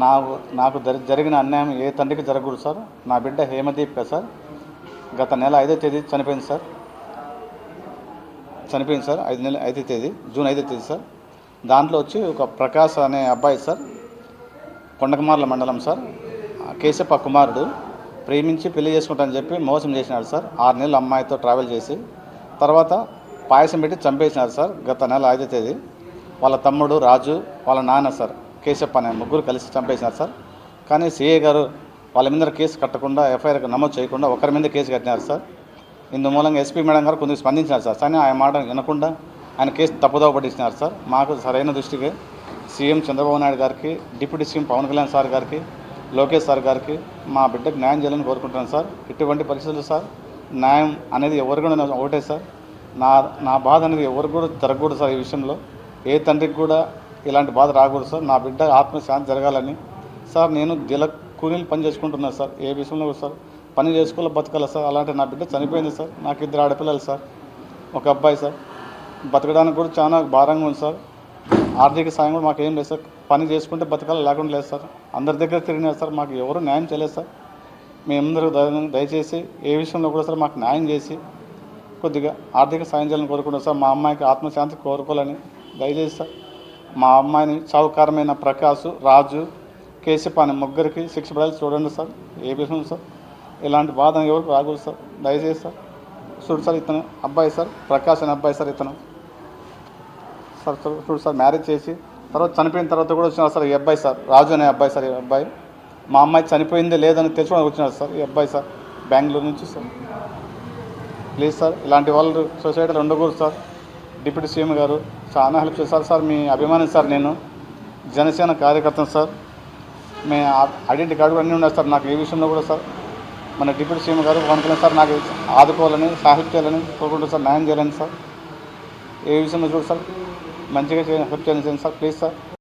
నాకు నాకు జరిగిన అన్యాయం ఏ తండ్రికి జరగకూడదు సార్. నా బిడ్డ హేమదీపిక సార్ గత నెల 5వ తేదీ చనిపోయింది సార్. 5వ తేదీ జూన్ 5వ తేదీ సార్. దాంట్లో వచ్చి ఒక ప్రకాష్ అనే అబ్బాయి సార్, కొండకమార్ల మండలం సార్, కేశప్ప కుమారుడు, ప్రేమించి పెళ్లి చేసుకుంటానని చెప్పి మోసం చేసినాడు సార్. 6 నెలలు అమ్మాయితో ట్రావెల్ చేసి తర్వాత పాయసం పెట్టి చంపేసినారు సార్ గత నెల 5వ తేదీ. వాళ్ళ తమ్ముడు రాజు, వాళ్ళ నాన్న సార్ కేశప్ప అనే ముగ్గురు కలిసి చంపేసినారు సార్. కానీ సిఐ గారు వాళ్ళ మీద కేసు కట్టకుండా, ఎఫ్ఐఆర్ నమోదు చేయకుండా ఒకరి మీద కేసు కట్టినారు సార్. ఇందు మూలంగా ఎస్పీ మేడం గారు కొంచెం స్పందించినారు సార్. కానీ ఆయన మాట వినకుండా ఆయన కేసు తప్పుదోవ పట్టించినారు సార్. మాకు సరైన దృష్టికి సీఎం చంద్రబాబు నాయుడు గారికి, deputy CM Pavan Kalyan sir గారికి, లోకేష్ సార్ గారికి మా బిడ్డకు న్యాయం చేయాలని కోరుకుంటున్నాను సార్. ఇటువంటి పరిస్థితులు సార్, న్యాయం అనేది ఎవరు కూడా ఒకటే సార్. నా బాధ అనేది ఎవరు కూడా జరగకూడదు సార్. ఈ విషయంలో ఏ తండ్రికి కూడా ఇలాంటి బాధ రాకూడదు సార్. నా బిడ్డ ఆత్మశాంతి జరగాలని సార్. నేను కూలీలు పని చేసుకుంటున్నాను సార్. ఏ విషయంలో కూడా సార్ పని చేసుకోవాలి, బతకాలి సార్. అలాంటి నా బిడ్డ చనిపోయింది సార్. నాకు 2 ఆడపిల్లలు సార్, ఒక అబ్బాయి సార్. బతకడానికి కూడా చాలా భారంగా ఉంది సార్. ఆర్థిక సాయం కూడా మాకు ఏం లేదు సార్. పని చేసుకుంటే బతకాలి, లేకుండా లేదు సార్. అందరి దగ్గర తిరిగినారు సార్. మాకు ఎవరు న్యాయం చేయలేదు సార్. మేమందరూ దయచేసి ఏ విషయంలో కూడా సార్ మాకు న్యాయం చేసి కొద్దిగా ఆర్థిక సాయం చేయాలని కోరుకుంటున్నాం సార్. మా అమ్మాయికి ఆత్మశాంతి కోరుకోవాలని దయచేసి సార్. మా అమ్మాయిని చౌకారమైన ప్రకాష్, రాజు, కేశప్ప అనే ముగ్గురికి శిక్ష పడాలి చూడండి సార్. ఏ విషయం సార్ ఇలాంటి బాధ ఎవరికి రాకూడదు సార్. దయచేసి సార్ చూడు సార్. ఇతను అబ్బాయి సార్, ప్రకాష్ అనే అబ్బాయి సార్. ఇతను సార్ చూడు సార్, మ్యారేజ్ చేసి తర్వాత చనిపోయిన తర్వాత కూడా వచ్చినారు సార్. ఈ అబ్బాయి సార్, రాజు అనే అబ్బాయి సార్. ఈ అబ్బాయి మా అమ్మాయి చనిపోయిందే లేదని తెలుసుకోవడానికి వచ్చినారు సార్. ఈ అబ్బాయి సార్ బెంగళూరు నుంచి సార్. ప్లీజ్ సార్, ఇలాంటి వాళ్ళు సొసైటీలో ఉండకూడదు సార్. డిప్యూటీ సీఎం గారు చాలా హెల్ప్ చేస్తారు సార్. మీ అభిమాని సార్. నేను జనసేన కార్యకర్తను సార్. మీ ఐడెంటిటీ కార్డు అన్నీ ఉన్నాయి సార్. నాకు ఏ విషయంలో కూడా సార్ మన డిప్యూటీ సీఎం గారు పవన్ కళ్యాణ్ సార్ నాకు ఆదుకోవాలని, హెల్ప్ చేయాలని కోరుకుంటారు సార్. న్యాయం చేయాలని సార్. ఏ విషయంలో చూడు సార్ మంచిగా హెల్ప్ చేయాలని సార్. Please sir.